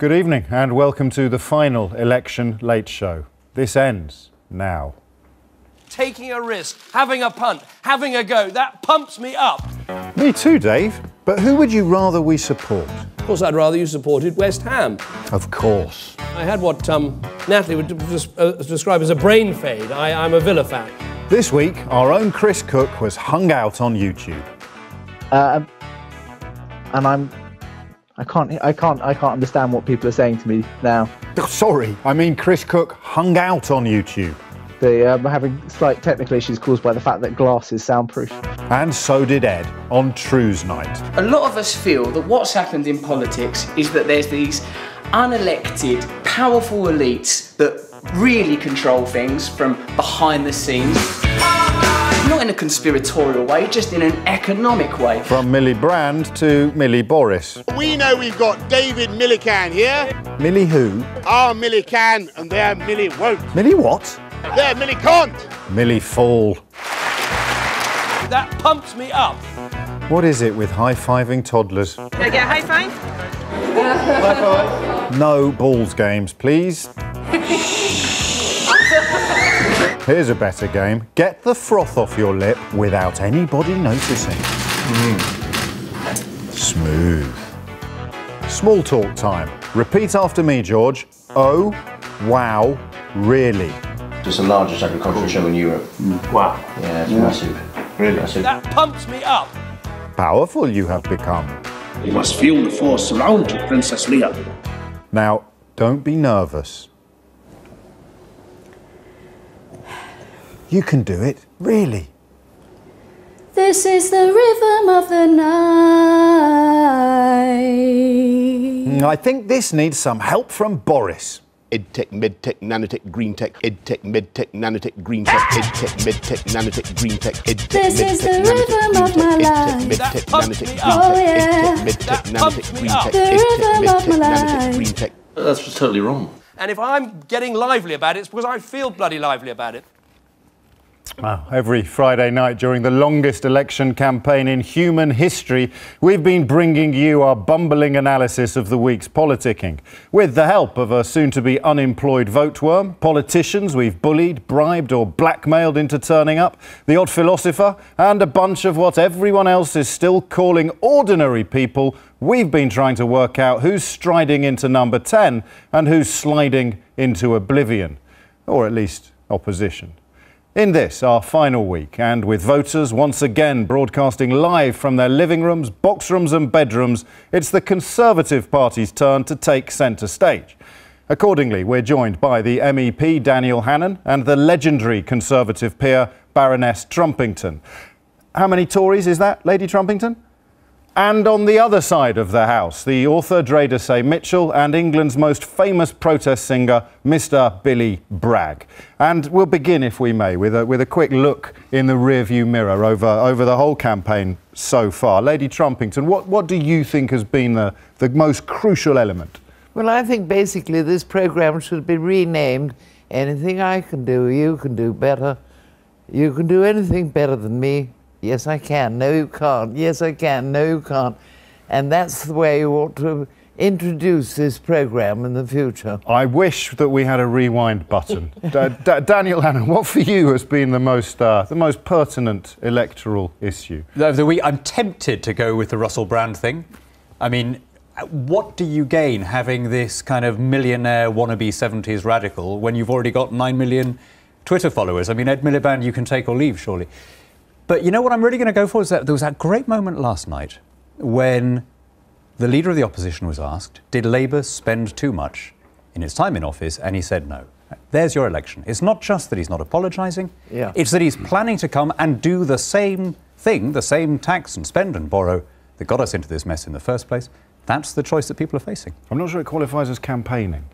Good evening and welcome to the final election late show. This ends now. Taking a risk, having a punt, having a go, that pumps me up. Me too, Dave. But who would you rather we support? Of course, I'd rather you supported West Ham. Of course. I had what Natalie would describe as a brain fade. I'm a Villa fan. This week, our own Chris Cook was hung out on YouTube. And I can't understand what people are saying to me now. Oh, sorry, I mean Chris Cook hung out on YouTube. I'm having slight technical issues caused by the fact that glass is soundproof. And so did Ed on Newsnight. A lot of us feel that what's happened in politics is that there's these unelected, powerful elites that really control things from behind the scenes. Not in a conspiratorial way, just in an economic way. From Millie Brand to Millie Boris. We know we've got David Millican here. Millie who? Our Millie can and their Millie won't. Millie what? Their Millie can't. Millie Fall. That pumps me up. What is it with high-fiving toddlers? Can I get a high five? High five. No balls games, please. Here's a better game. Get the froth off your lip without anybody noticing. Smooth. Small talk time. Repeat after me, George. Oh, wow, really. It's the largest agricultural show in Europe. Wow. Yeah, it's massive. Really? Massive. That pumps me up. Powerful you have become. You must feel the force around you, Princess Leia. Now, don't be nervous. You can do it, really. This is the rhythm of the night. I think this needs some help from Boris. EdTech, MedTech, Nanotech, GreenTech, EdTech, MedTech, Nanotech, GreenTech, EdTech, MedTech, Nanotech, GreenTech, EdTech, This is the rhythm of my life. MedTech, Nanotech, Oh, yeah. MedTech, Nanotech, GreenTech, The rhythm of my life. GreenTech. That's just totally wrong. And if I'm getting lively about it, it's because I feel bloody lively about it. Wow. Every Friday night during the longest election campaign in human history, we've been bringing you our bumbling analysis of the week's politicking. With the help of a soon-to-be unemployed vote worm, politicians we've bullied, bribed or blackmailed into turning up, the odd philosopher, and a bunch of what everyone else is still calling ordinary people, we've been trying to work out who's striding into number 10 and who's sliding into oblivion, or at least opposition. In this, our final week, and with voters once again broadcasting live from their living rooms, box rooms and bedrooms, it's the Conservative Party's turn to take centre stage. Accordingly, we're joined by the MEP Daniel Hannan and the legendary Conservative peer Baroness Trumpington. How many Tories is that, Lady Trumpington? And on the other side of the House, the author Dreda Say Mitchell and England's most famous protest singer, Mr. Billy Bragg. And we'll begin, if we may, with a quick look in the rearview mirror over the whole campaign so far. Lady Trumpington, what do you think has been the most crucial element? Well, I think basically this programme should be renamed Anything I Can Do, You Can Do Better. You can do anything better than me. Yes, I can. No, you can't. Yes, I can. No, you can't. And that's the way you ought to introduce this programme in the future. I wish that we had a rewind button. Daniel Hannan, what for you has been the most pertinent electoral issue? Over the week, I'm tempted to go with the Russell Brand thing. I mean, what do you gain having this kind of millionaire wannabe 70s radical when you've already got 9 million Twitter followers? I mean, Ed Miliband, you can take or leave, surely. But you know what I'm really going to go for is that there was that great moment last night when the leader of the opposition was asked, did Labour spend too much in its time in office? And he said no. There's your election. It's not just that he's not apologising. Yeah. It's that he's planning to come and do the same thing, the same tax and spend and borrow that got us into this mess in the first place. That's the choice that people are facing. I'm not sure it qualifies as campaigning.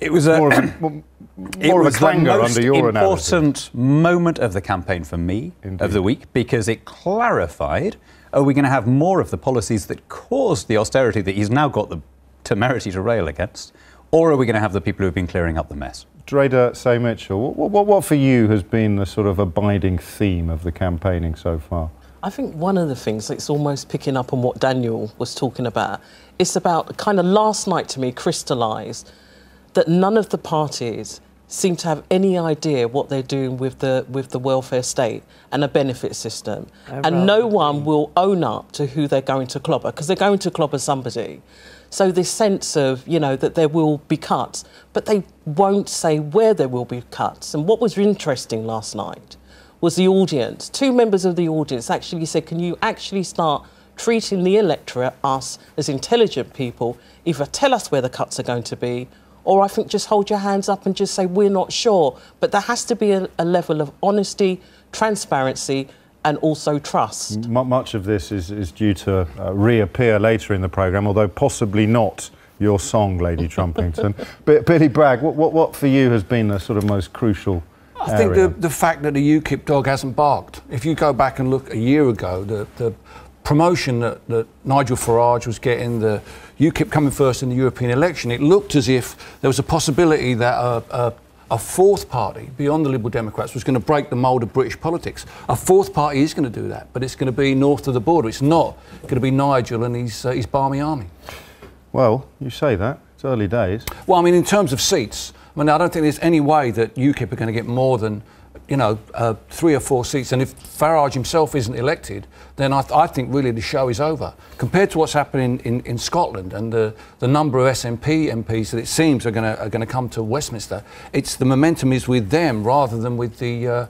It was more of a clangor under your analysis. Important moment of the campaign for me, of the week, because it clarified, are we going to have more of the policies that caused the austerity that he's now got the temerity to rail against, or are we going to have the people who've been clearing up the mess? Dreda Say Mitchell, what for you has been the sort of abiding theme of the campaigning so far? I think one of the things that's almost picking up on what Daniel was talking about, it's about kind of last night to me crystallised that none of the parties seem to have any idea what they're doing with the welfare state and a benefit system. And no one will own up to who they're going to clobber, because they're going to clobber somebody. So this sense of, you know, that there will be cuts, but they won't say where there will be cuts. And what was interesting last night was the audience. 2 members of the audience actually said, can you actually start treating the electorate, us, as intelligent people, either tell us where the cuts are going to be, or I think just hold your hands up and just say, we're not sure. But there has to be a level of honesty, transparency, and also trust. Much of this is due to reappear later in the programme, although possibly not your song, Lady Trumpington. Billy Bragg, what for you has been the sort of most crucial I think the fact that the UKIP dog hasn't barked. If you go back and look a year ago, the promotion that Nigel Farage was getting, the UKIP coming first in the European election, it looked as if there was a possibility that a fourth party beyond the Liberal Democrats was going to break the mould of British politics. A fourth party is going to do that, but it's going to be north of the border. It's not going to be Nigel and his barmy army. Well, you say that. It's early days. Well, I mean, in terms of seats, I mean, I don't think there's any way that UKIP are going to get more than, you know, 3 or 4 seats. And if Farage himself isn't elected, then I think really the show is over. Compared to what's happening in Scotland and the number of SNP MPs that it seems are going to come to Westminster, it's the momentum is with them rather than with the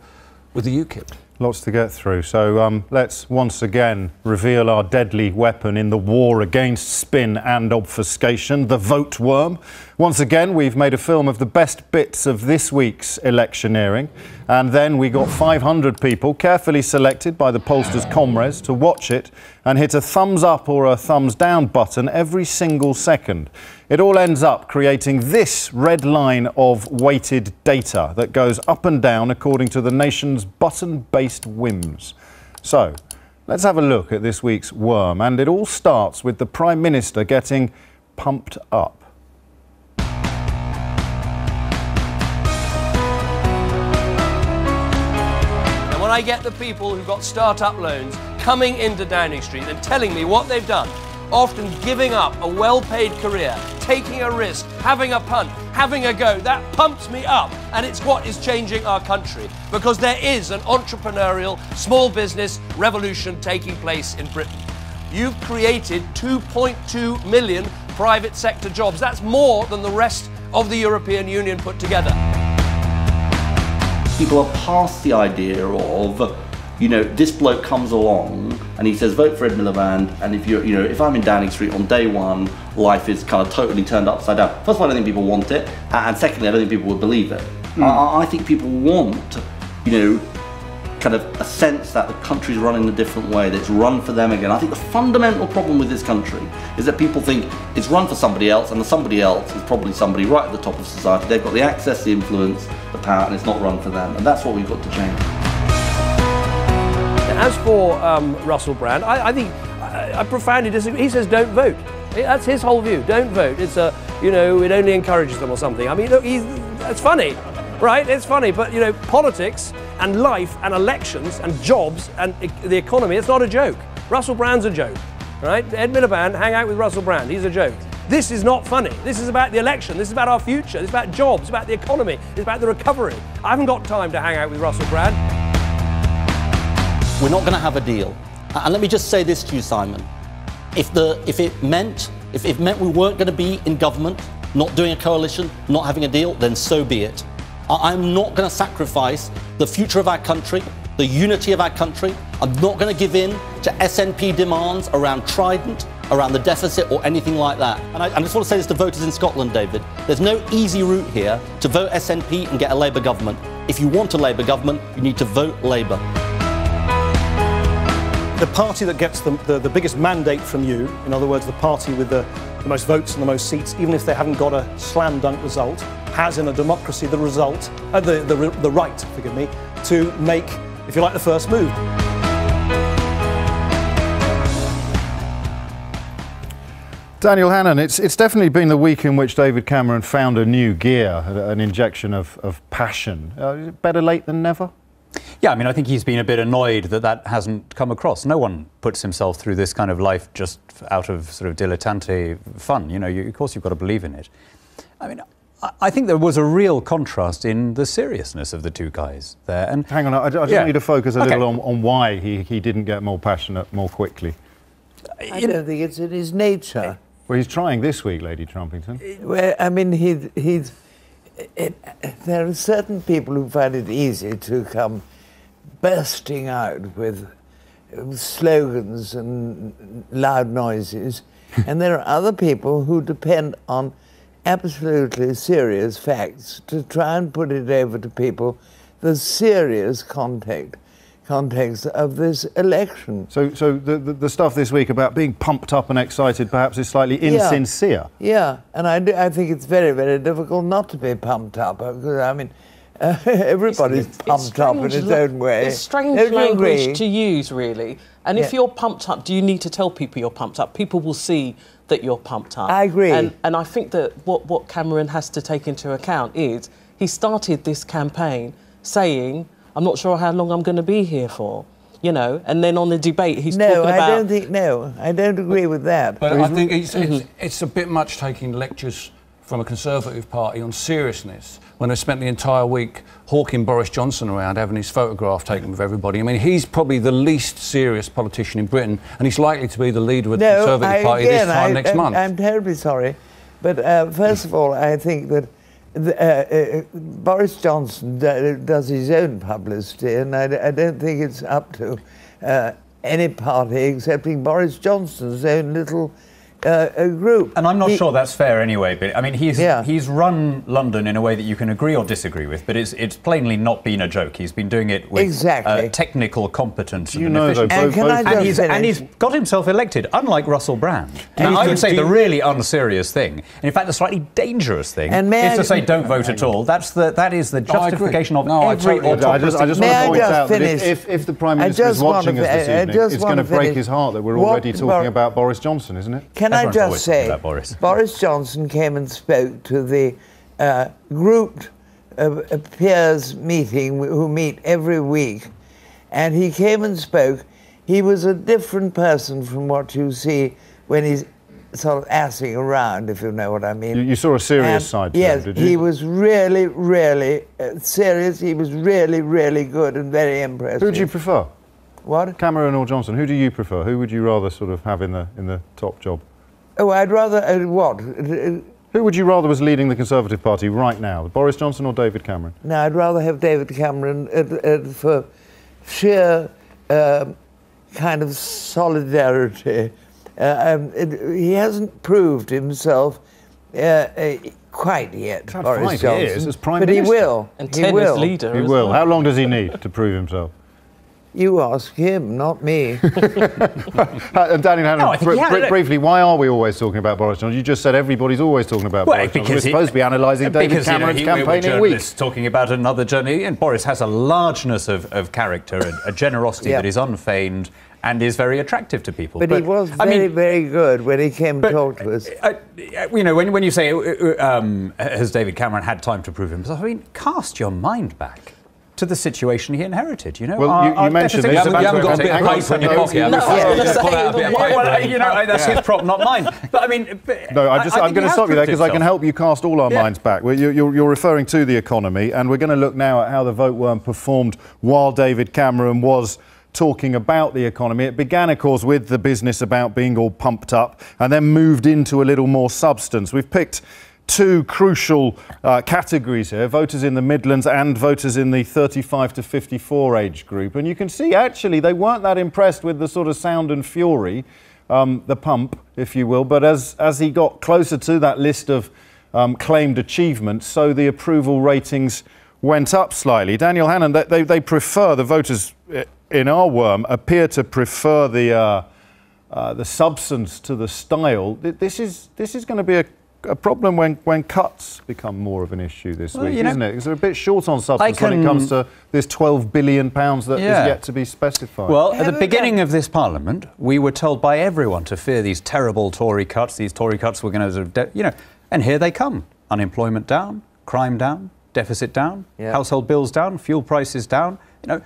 UKIP. Lots to get through. So let's once again reveal our deadly weapon in the war against spin and obfuscation, the vote worm. Once again, we've made a film of the best bits of this week's electioneering. And then we got 500 people carefully selected by the pollsters' comrades to watch it and hit a thumbs up or a thumbs down button every single second. It all ends up creating this red line of weighted data that goes up and down according to the nation's button-based whims. So, let's have a look at this week's worm, and it all starts with the Prime Minister getting pumped up. And when I get the people who've got start-up loans coming into Downing Street and telling me what they've done, often giving up a well-paid career, taking a risk, having a punt, having a go, that pumps me up, and it's what is changing our country, because there is an entrepreneurial small business revolution taking place in Britain. You've created 2.2 million private sector jobs. That's more than the rest of the European Union put together. People are past the idea of, you know, this bloke comes along and he says vote for Ed Miliband, and if you're, you know, if I'm in Downing Street on day one, life is kind of totally turned upside down. First of all, I don't think people want it, and secondly, I don't think people would believe it. I think people want, you know, kind of a sense that the country's run in a different way, that it's run for them again. I think the fundamental problem with this country is that people think it's run for somebody else, and the somebody else is probably somebody right at the top of society. They've got the access, the influence, the power, and it's not run for them, and that's what we've got to change. As for Russell Brand, I think I profoundly disagree. He says don't vote. That's his whole view. Don't vote. It's a, you know, it only encourages them or something. I mean, look, it's funny, right? It's funny, but you know, politics and life and elections and jobs and the economy, it's not a joke. Russell Brand's a joke, right? Ed Miliband, hang out with Russell Brand. He's a joke. This is not funny. This is about the election. This is about our future. It's about jobs. It's about the economy. It's about the recovery. I haven't got time to hang out with Russell Brand. We're not going to have a deal. And let me just say this to you, Simon. If it meant we weren't going to be in government, not doing a coalition, not having a deal, then so be it. I'm not going to sacrifice the future of our country, the unity of our country. I'm not going to give in to SNP demands around Trident, around the deficit or anything like that. And I just want to say this to voters in Scotland, David. There's no easy route here to vote SNP and get a Labour government. If you want a Labour government, you need to vote Labour. The party that gets the biggest mandate from you, in other words, the party with the most votes and the most seats, even if they haven't got a slam dunk result, has in a democracy the right, forgive me, to make, if you like, the first move. Daniel Hannan, it's definitely been the week in which David Cameron found a new gear, an injection of passion. Better late than never? Yeah, I mean, I think he's been a bit annoyed that that hasn't come across. No one puts himself through this kind of life just out of sort of dilettante fun. You know, of course you've got to believe in it. I mean, I think there was a real contrast in the seriousness of the two guys there. And hang on, I just want you to focus a little on why he didn't get more passionate more quickly. I don't think it's in his nature. Well, he's trying this week, Lady Trumpington. Well, I mean, there are certain people who find it easy to come bursting out with slogans and loud noises, and there are other people who depend on absolutely serious facts to try and put it over to people the serious context of this election. So the stuff this week about being pumped up and excited perhaps is slightly insincere. Yeah, and I think it's very, very difficult not to be pumped up, because, I mean, everybody's pumped up in its own way. It's strange language to use, really. And if you're pumped up, do you need to tell people you're pumped up? People will see that you're pumped up. I agree. And I think that what Cameron has to take into account is he started this campaign saying, I'm not sure how long I'm going to be here for, you know, and then on the debate he's talking about... I don't agree with that. But I think it's a bit much taking lectures from a Conservative Party on seriousness when they spent the entire week hawking Boris Johnson around, having his photograph taken with everybody. I mean, he's probably the least serious politician in Britain, and he's likely to be the leader of the Conservative Party this time next month. I'm terribly sorry, but first of all, I think that Boris Johnson does his own publicity, and I don't think it's up to any party excepting Boris Johnson's own little group. And I'm not sure that's fair anyway, but I mean, he's run London in a way that you can agree or disagree with, but it's plainly not been a joke. He's been doing it with technical competence and efficiency. And he's got himself elected, unlike Russell Brand. Now, I would say the really unserious thing, and in fact the slightly dangerous thing, is to say don't vote at all. That is the justification of every autocracy. I just want to point out that if the Prime Minister is watching us this evening, it's going to break his heart that we're already talking about Boris Johnson, isn't it? Can I just say, Boris Johnson came and spoke to the grouped peers meeting who meet every week, and he came and spoke. He was a different person from what you see when he's sort of assing around, if you know what I mean. You saw a serious side to him, did you? He was really, really serious. He was really, really good and very impressive. Who do you prefer? What? Cameron or Johnson? Who do you prefer? Who would you rather sort of have in the top job? Oh, I'd rather what? Who would you rather was leading the Conservative Party right now, Boris Johnson or David Cameron? No, I'd rather have David Cameron for sheer kind of solidarity. He hasn't proved himself quite yet, Boris Johnson. Years as Prime But Minister. he will. And 10 as leader. He will. How long does he need to prove himself? You ask him, not me. And Daniel Hannan, briefly, why are we always talking about Boris Johnson? You just said everybody's always talking about Boris Johnson. We're supposed to be analysing David Cameron's campaigning week. Talking about another journey, and Boris has a largeness of character, a generosity that is unfeigned and is very attractive to people. But he was very good when he came to talk to us. You know, when you say, has David Cameron had time to prove himself? I mean, cast your mind back to the situation he inherited, you know. Well, you mentioned this. You haven't got a bit of paper in your pocket. That's his prop, not mine. But I mean... No, I'm going to stop you there because I can help you cast all our minds back. You're referring to the economy, and we're going to look now at how the vote worm performed while David Cameron was talking about the economy. It began, of course, with the business about being all pumped up and then moved into a little more substance. We've picked two crucial categories here, voters in the Midlands and voters in the 35 to 54 age group. And you can see, actually, they weren't that impressed with the sort of sound and fury, the pump, if you will. But as he got closer to that list of claimed achievements, so the approval ratings went up slightly. Daniel Hannan, they prefer, the voters in our worm appear to prefer the substance to the style. This is going to be a problem when cuts become more of an issue this week, isn't it? Because they're a bit short on substance when it comes to this £12 billion that is yet to be specified. Well, at the beginning of this Parliament, we were told by everyone to fear these terrible Tory cuts. These Tory cuts were going to, sort of and here they come. Unemployment down, crime down, deficit down, household bills down, fuel prices down. You know,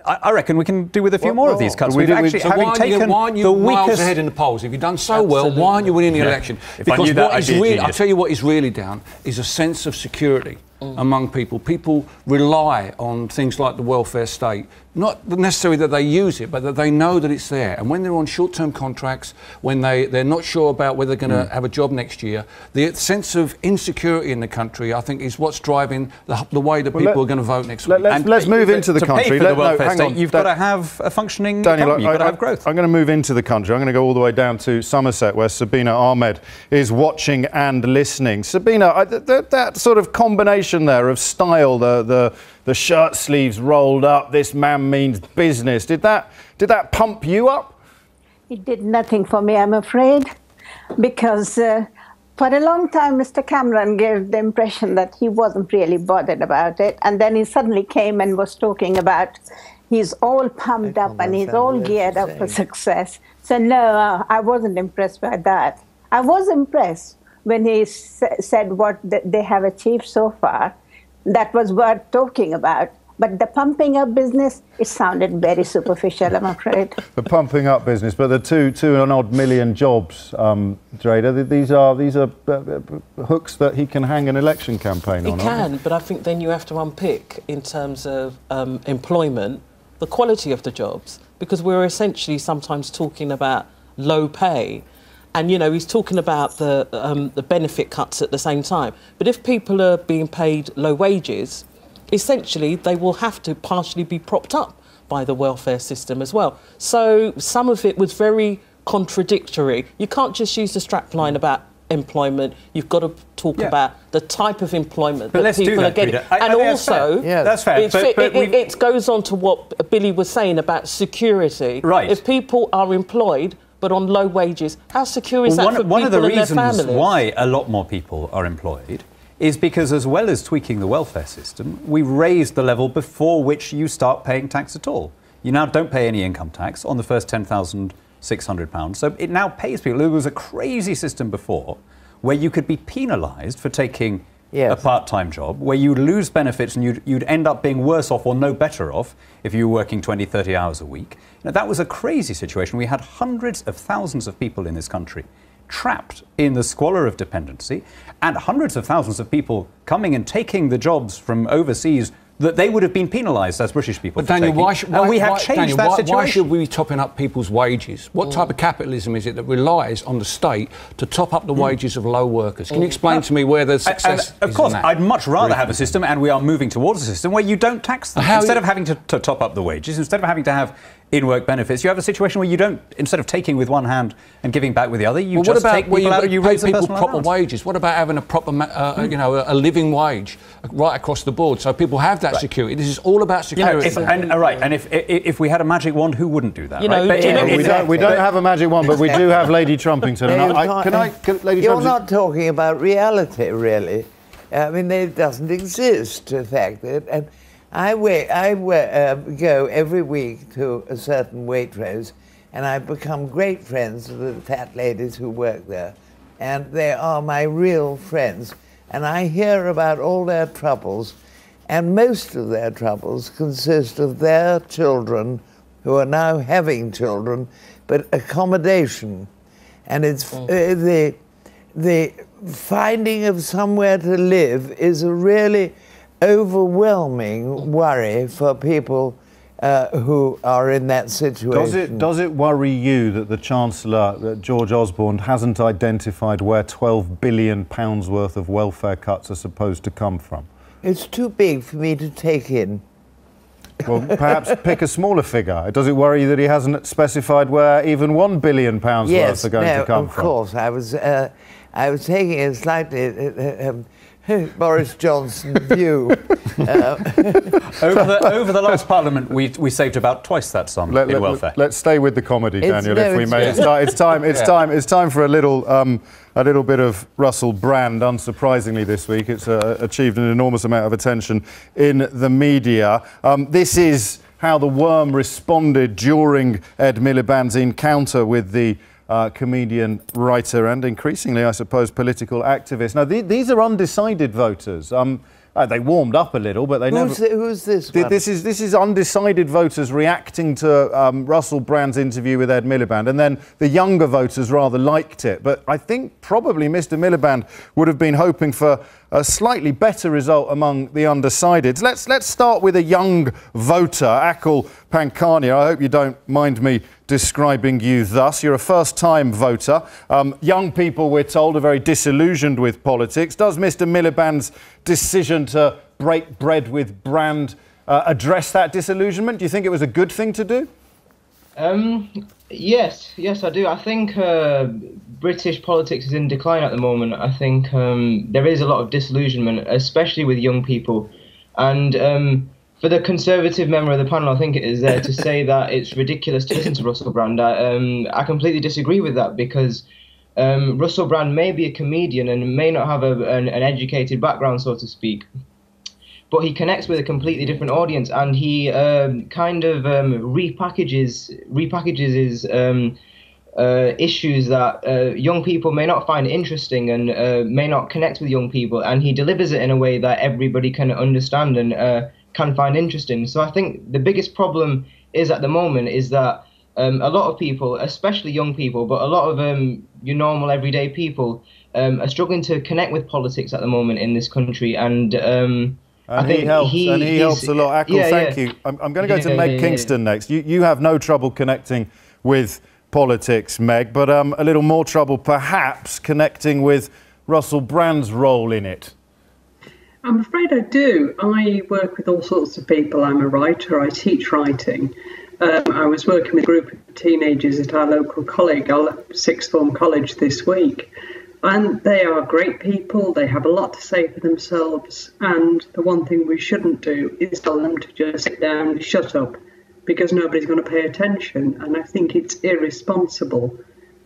I reckon we can do with a few more of these cuts. So We've actually, so having taken why aren't you the miles weakest ahead in the polls? If you've done so well, why aren't you winning the election? If I knew that, I'd be a genius. I'll tell you what is really down is a sense of security among people. People rely on things like the welfare state, not necessarily that they use it, but that they know that it's there. And when they're on short-term contracts, when they're not sure about whether they're going to have a job next year, the sense of insecurity in the country, I think, is what's driving the way that people are going to vote next week. Let's move into the country. To pay for the welfare state, you've got to have a functioning economy. You've got to have growth. I'm going to move into the country. I'm going to go all the way down to Somerset, where Sabina Ahmed is watching and listening. Sabina, that sort of combination there of style, the shirt sleeves rolled up, this man means business. Did that pump you up? It did nothing for me, I'm afraid, because for a long time Mr. Cameron gave the impression that he wasn't really bothered about it, and then he suddenly came and was talking about he's all pumped up and he's all geared up for success. So no, I wasn't impressed by that. I was impressed when he said what they have achieved so far. That was worth talking about. But the pumping up business, it sounded very superficial, I'm afraid. The pumping up business, but the two and odd million jobs, Dreda, these are hooks that he can hang an election campaign on. He can, but I think then you have to unpick in terms of employment, the quality of the jobs, because we're essentially sometimes talking about low pay. And, you know, he's talking about the benefit cuts at the same time. But if people are being paid low wages, essentially they will have to partially be propped up by the welfare system as well. So some of it was very contradictory. You can't just use the strapline about employment. You've got to talk about the type of employment that people are getting. And also, that's fair. It goes on to what Billy was saying about security. Right. If people are employed but on low wages, how secure is that for people and their families? One of the reasons why a lot more people are employed is because, as well as tweaking the welfare system, we raised the level before which you start paying tax at all. You now don't pay any income tax on the first £10,600. So it now pays people. There was a crazy system before where you could be penalised for taking a part-time job, where you'd lose benefits and you'd end up being worse off or no better off if you were working 20, 30 hours a week. Now, that was a crazy situation. We had hundreds of thousands of people in this country trapped in the squalor of dependency, and hundreds of thousands of people coming and taking the jobs from overseas that they would have been penalised as British people. But Daniel, why should we be topping up people's wages? What type of capitalism is it that relies on the state to top up the wages of low workers? Can you explain to me where the success is? Of course, I'd much rather have a system, and we are moving towards a system where you don't tax them. Instead of having to top up the wages, instead of having to have in-work benefets, you have a situation where you don't, instead of taking with one hand and giving back with the other, you just take people out and you raise the personal proper allowance. wages? What about having a proper, a living wage right across the board, so people have that security? This is all about security. If we had a magic wand, who wouldn't do that? We don't have a magic wand, but we do have Lady Trumpington. You're not talking about reality, really. I mean, it doesn't exist, the fact that. And I go every week to a certain Waitrose, and I've become great friends with the fat ladies who work there. And they are my real friends. And I hear about all their troubles, and most of their troubles consist of their children, who are now having children, but accommodation. And it's the finding of somewhere to live is a really overwhelming worry for people who are in that situation. Does it worry you that the Chancellor, George Osborne, hasn't identified where £12 billion worth of welfare cuts are supposed to come from? It's too big for me to take in. Well, perhaps pick a smaller figure. Does it worry you that he hasn't specified where even £1 billion worth are going to come from? Of course. I was taking a slightly Boris Johnson view. Over the last Parliament, we saved about twice that sum in welfare. Let's stay with the comedy, Daniel, if we may. It's time for a little bit of Russell Brand. Unsurprisingly, this week, it's achieved an enormous amount of attention in the media. This is how the Worm responded during Ed Miliband's encounter with the comedian, writer and increasingly, I suppose, political activist. Now, these are undecided voters. They warmed up a little, but they Who's this one? This is undecided voters reacting to Russell Brand's interview with Ed Miliband, and then the younger voters rather liked it. But I think probably Mr. Miliband would have been hoping for a slightly better result among the undecideds. Let's start with a young voter, Akil Pankania. I hope you don't mind me describing you thus. You're a first-time voter. Young people, we're told, are very disillusioned with politics. Does Mr. Miliband's decision to break bread with Brand address that disillusionment? Do you think it was a good thing to do? Yes, I do. I think British politics is in decline at the moment. I think there is a lot of disillusionment, especially with young people. And for the Conservative member of the panel, I think it is there to say that it's ridiculous to listen to Russell Brand. I completely disagree with that, because Russell Brand may be a comedian and may not have an educated background, so to speak, but he connects with a completely different audience, and he kind of repackages his issues that young people may not find interesting and may not connect with young people, and he delivers it in a way that everybody can understand and can find interesting. So I think the biggest problem is at the moment is that a lot of people, especially young people, but a lot of your normal everyday people are struggling to connect with politics at the moment in this country, and I think he helps a lot. Akil, thank you. I'm going to go to Meg Kingston next. You have no trouble connecting with politics, Meg, but a little more trouble perhaps connecting with Russell Brand's role in it. I'm afraid I do. I work with all sorts of people. I'm a writer. I teach writing. I was working with a group of teenagers at our local college, our sixth form college this week. And they are great people. They have a lot to say for themselves. And the one thing we shouldn't do is tell them to just sit down and shut up, because nobody's going to pay attention. And I think it's irresponsible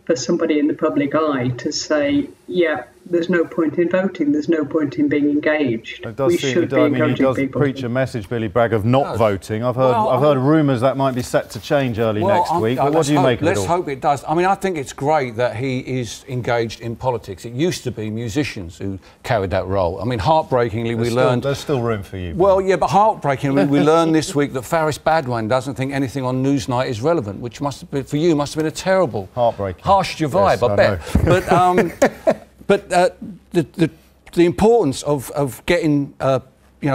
for somebody in the public eye to say, yeah, there's no point in voting, there's no point in being engaged. It does seem he does preach a message, Billy Bragg, of not voting. I've heard rumours that might be set to change early next week. What do you make of it all? Let's hope it does. I mean, I think it's great that he is engaged in politics. It used to be musicians who carried that role. I mean, heartbreakingly, we learned... There's still room for you. Well, yeah, but heartbreakingly, we learned this week that Faris Badwan doesn't think anything on Newsnight is relevant, which must have been, for you, must have been a terrible... Heartbreaking. Harshed your vibe, I bet. But the importance of getting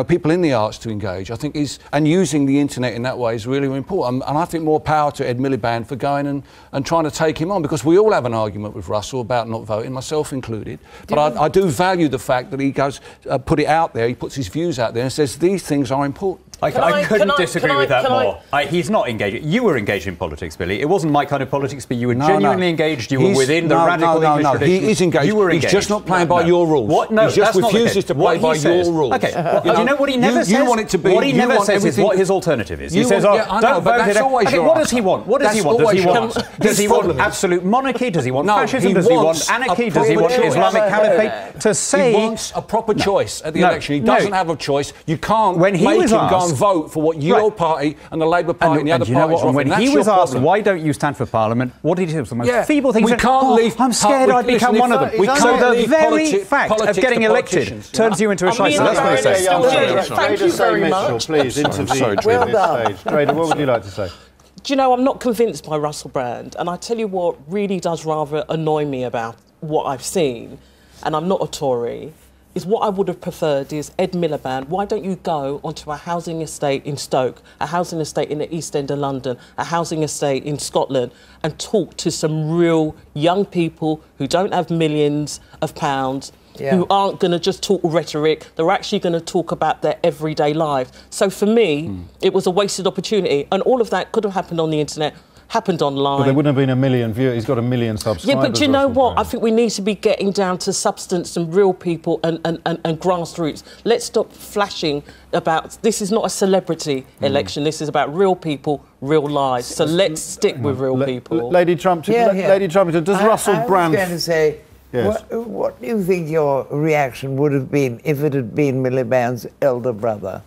people in the arts to engage, I think, and using the internet in that way is really important. And I think more power to Ed Miliband for going and trying to take him on, because we all have an argument with Russell about not voting, myself included. But I do value the fact that he goes put it out there, he puts his views out there and says these things are important. I couldn't disagree with that more. He's not engaged. You were engaged in politics, Billy. It wasn't my kind of politics, but you were genuinely engaged. You were within the radical English tradition. He is engaged. You were engaged. He's just not playing by your rules. What? No, he just refuses to play by your rules. Okay. You know what he never says? You want it to be. What he never says is what his alternative is. He says, "Oh, don't vote." That's always your. What does he want? What does he want? Does he want absolute monarchy? Does he want fascism? Does he want anarchy? Does he want Islamic caliphate? To say he wants a proper choice at the election. He doesn't have a choice. You can't make him go and vote for what your party and the Labour Party and the other parties are. When he was asked, why don't you stand for Parliament, what did he say? The most feeble thing. We can't leave. I'm scared I'd become one of them. So the very fact of getting elected turns you into a shyster. That's what he says. Thank you very much. Please intervene at this stage. Dreda, what would you like to say? Do you know, I'm not convinced by Russell Brand, and I tell you what really does rather annoy me about what I've seen, and I'm not a Tory, is what I would have preferred is Ed Miliband. Why don't you go onto a housing estate in Stoke, a housing estate in the East End of London, a housing estate in Scotland, and talk to some real young people who don't have millions of pounds, who aren't going to just talk rhetoric, they're actually going to talk about their everyday lives. So for me, it was a wasted opportunity, and all of that could have happened on the internet, happened online. But there wouldn't have been a million viewers. He's got 1 million subscribers. Yeah, but do you know what? I think we need to be getting down to substance and real people and grassroots. Let's stop flashing about... This is not a celebrity election. This is about real people, real lives. So let's stick with real people. Lady Trumpington, Lady Trumpington, does Russell Brand... I was going to say, what do you think your reaction would have been if it had been Miliband's elder brother?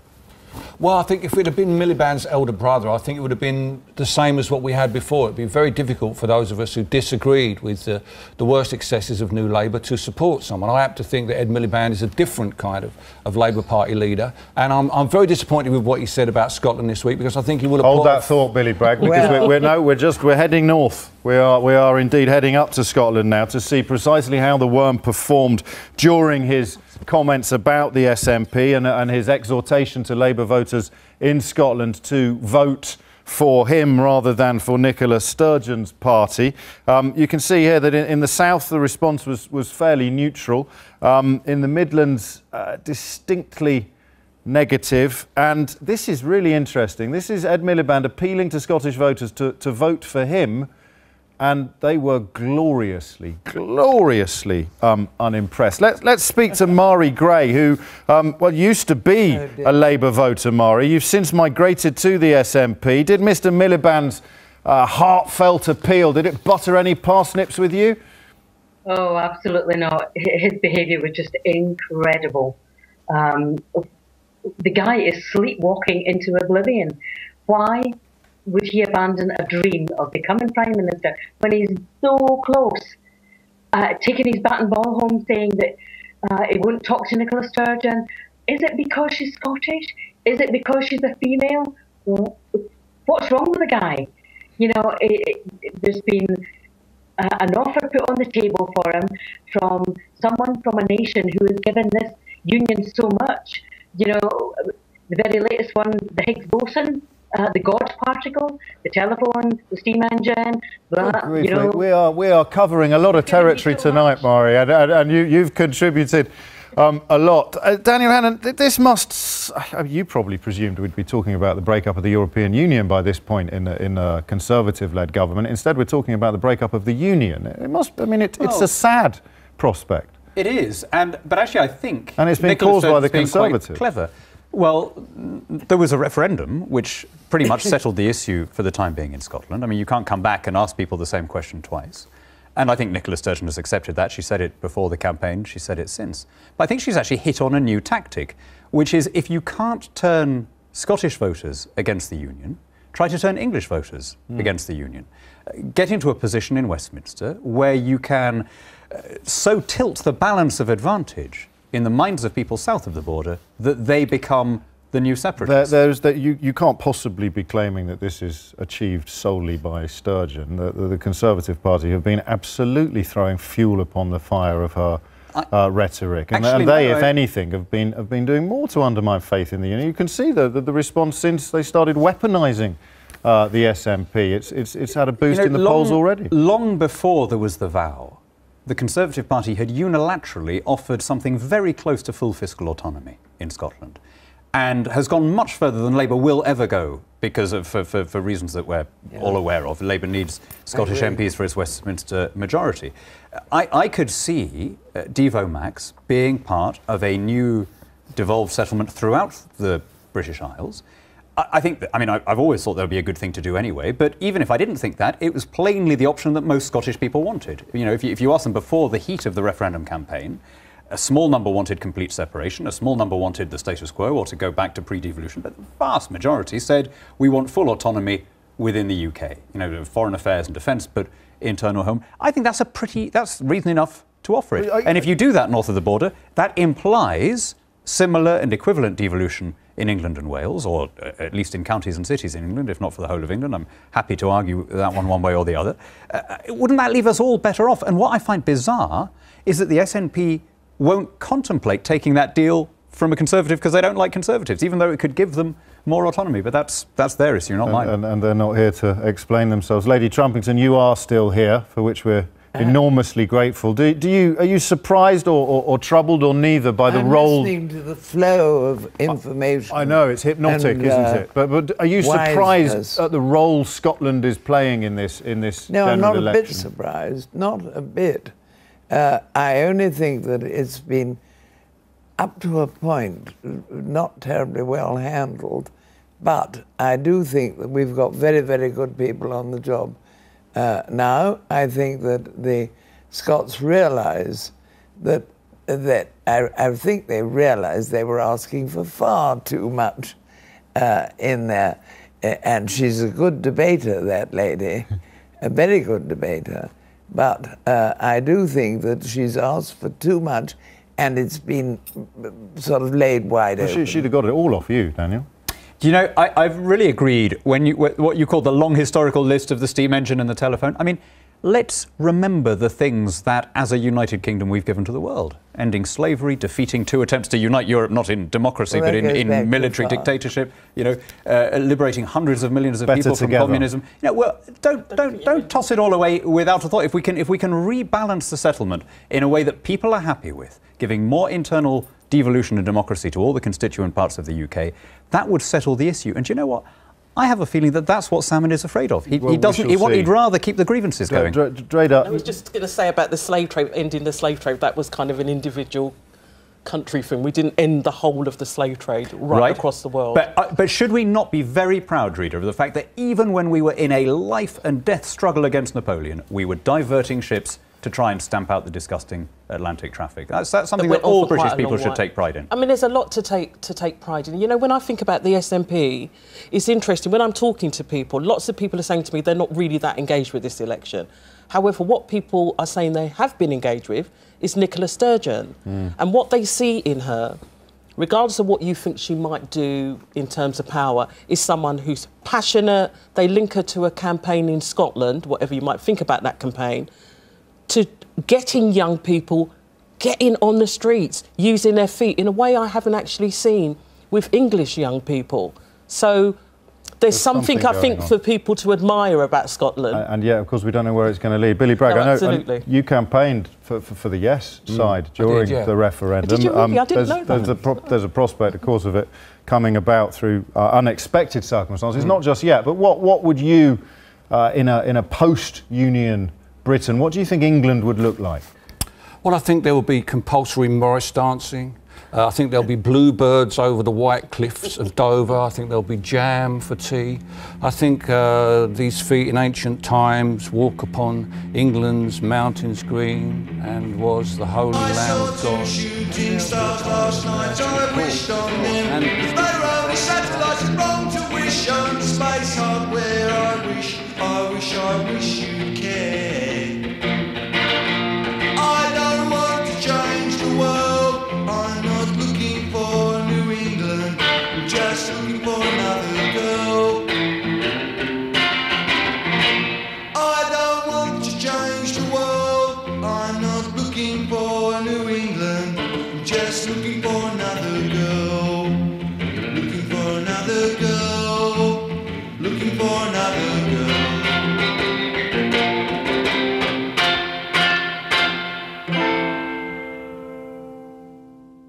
Well, I think if it had been Miliband's elder brother, I think it would have been the same as what we had before. It would be very difficult for those of us who disagreed with the worst excesses of New Labour to support someone. I happen to think that Ed Miliband is a different kind of Labour Party leader, and I'm very disappointed with what he said about Scotland this week, because I think he would have... Hold that thought, Billy Bragg, because we're heading north. We are indeed heading up to Scotland now to see precisely how the worm performed during his comments about the SNP and his exhortation to Labour voters in Scotland to vote for him rather than for Nicola Sturgeon's party. You can see here that in the south the response was fairly neutral. In the Midlands, distinctly negative. And this is really interesting. This is Ed Miliband appealing to Scottish voters to vote for him, and they were gloriously unimpressed. Let's speak to Mari Gray, who used to be a Labour voter. Mari, you've since migrated to the SNP. Did Mr Miliband's heartfelt appeal, did it butter any parsnips with you? Oh, absolutely not. His behaviour was just incredible. The guy is sleepwalking into oblivion. Why would he abandon a dream of becoming Prime Minister when he's so close? Taking his bat and ball home, saying that he wouldn't talk to Nicola Sturgeon. Is it because she's Scottish? Is it because she's a female? What's wrong with the guy? You know, there's been an offer put on the table for him from someone from a nation who has given this union so much. You know, the very latest one, the Higgs boson, the God particle, the telephone, the steam engine. You know, we are covering a lot of territory tonight, Mari, and you've contributed a lot. Daniel Hannan, this must... you probably presumed we'd be talking about the breakup of the European Union by this point in a Conservative-led government. Instead, we're talking about the breakup of the Union. It must... I mean, it's a sad prospect. It is, but actually I think... And it's been caused by the Conservatives. Clever. Well, there was a referendum which pretty much settled the issue for the time being in Scotland. I mean, you can't come back and ask people the same question twice. And I think Nicola Sturgeon has accepted that. She said it before the campaign, she said it since. But I think she's actually hit on a new tactic, which is if you can't turn Scottish voters against the Union, try to turn English voters against the Union. Get into a position in Westminster where you can so tilt the balance of advantage in the minds of people south of the border that they become the new separatists. You can't possibly be claiming that this is achieved solely by Sturgeon. The Conservative Party have been absolutely throwing fuel upon the fire of her rhetoric, and they, if anything, have been doing more to undermine faith in the Union. You can see the response since they started weaponising the SNP. It's had a boost in the polls already. Long before there was the vow, the Conservative Party had unilaterally offered something very close to full fiscal autonomy in Scotland, and has gone much further than Labour will ever go, because of, for reasons that we're all aware of. Labour needs Scottish MPs for its Westminster majority. I could see Devo Max being part of a new devolved settlement throughout the British Isles. I think that, I've always thought that would be a good thing to do anyway, but even if I didn't think that, it was plainly the option that most Scottish people wanted. You know, if you ask them before the heat of the referendum campaign, a small number wanted complete separation, a small number wanted the status quo or to go back to pre-devolution, but the vast majority said we want full autonomy within the UK. You know, foreign affairs and defence, but internal home. I think that's reason enough to offer it. And if you do that north of the border, that implies similar and equivalent devolution in England and Wales, or at least in counties and cities in England, if not for the whole of England. I'm happy to argue that one way or the other. Wouldn't that leave us all better off? And what I find bizarre is that the SNP won't contemplate taking that deal from a Conservative because they don't like Conservatives, even though it could give them more autonomy. But that's their issue, not mine. And they're not here to explain themselves. Lady Trumpington, you are still here, for which we're enormously grateful. Are you surprised or troubled, or neither, by the role? I'm listening to the flow of information. I know, it's hypnotic, isn't it? But are you surprised at the role Scotland is playing in this No, I'm not election? a bit surprised. Not a bit. I only think that it's been, up to a point, not terribly well handled. But I do think that we've got very, very good people on the job. Now, I think that the Scots realise that I think they realised they were asking for far too much, in there. And she's a good debater, that lady, a very good debater. But I do think that she's asked for too much, and it's been sort of laid wide open. She'd have got it all off you, Daniel. Do you know, I've really agreed when what you call the long historical list of the steam engine and the telephone. I mean, let's remember the things that, as a United Kingdom, we've given to the world. Ending slavery, defeating 2 attempts to unite Europe, not in democracy, but in military dictatorship, you know, liberating hundreds of millions of people from communism. You know, well, don't toss it all away without a thought. If we can rebalance the settlement in a way that people are happy with, giving more internal devolution and democracy to all the constituent parts of the UK, that would settle the issue. And do you know what? I have a feeling that that's what Salmon is afraid of. He'd rather keep the grievances going. Dreda. I was just going to say about the slave trade, ending the slave trade, that was kind of an individual country thing. We didn't end the whole of the slave trade right across the world. But should we not be very proud, Dreda, of the fact that even when we were in a life and death struggle against Napoleon, we were diverting ships to try and stamp out the disgusting Atlantic traffic? That's something that all British people should take pride in. I mean, there's a lot to take pride in. You know, when I think about the SNP, it's interesting. When I'm talking to people, lots of people are saying to me they're not really that engaged with this election. However, what people are saying they have been engaged with is Nicola Sturgeon. And what they see in her, regardless of what you think she might do in terms of power, is someone who's passionate. They link her to a campaign in Scotland, whatever you might think about that campaign, to getting young people getting on the streets, using their feet in a way I haven't actually seen with English young people. So there's something I think for people to admire about Scotland. And yet, of course, we don't know where it's going to lead. Billy Bragg, I know you campaigned for the yes side during the referendum. Did you really? I didn't know that. There's a prospect, of course, of it coming about through unexpected circumstances. Not just yet, but what would you, in a post-union Britain, what do you think England would look like? Well, I think there will be compulsory Morris dancing. I think there'll be bluebirds over the white cliffs of Dover. I think there'll be jam for tea. I think these feet in ancient times walk upon England's mountains green, and was the holy Lamb of God. Shooting stars last night, I wished on them. If they were only satellites, it's wrong to wish on space hardware. I wish you'd care. I don't want to change the world. I'm not looking for New England. I'm just looking for another girl. I don't want to change the world. I'm not looking for New England. I'm just looking for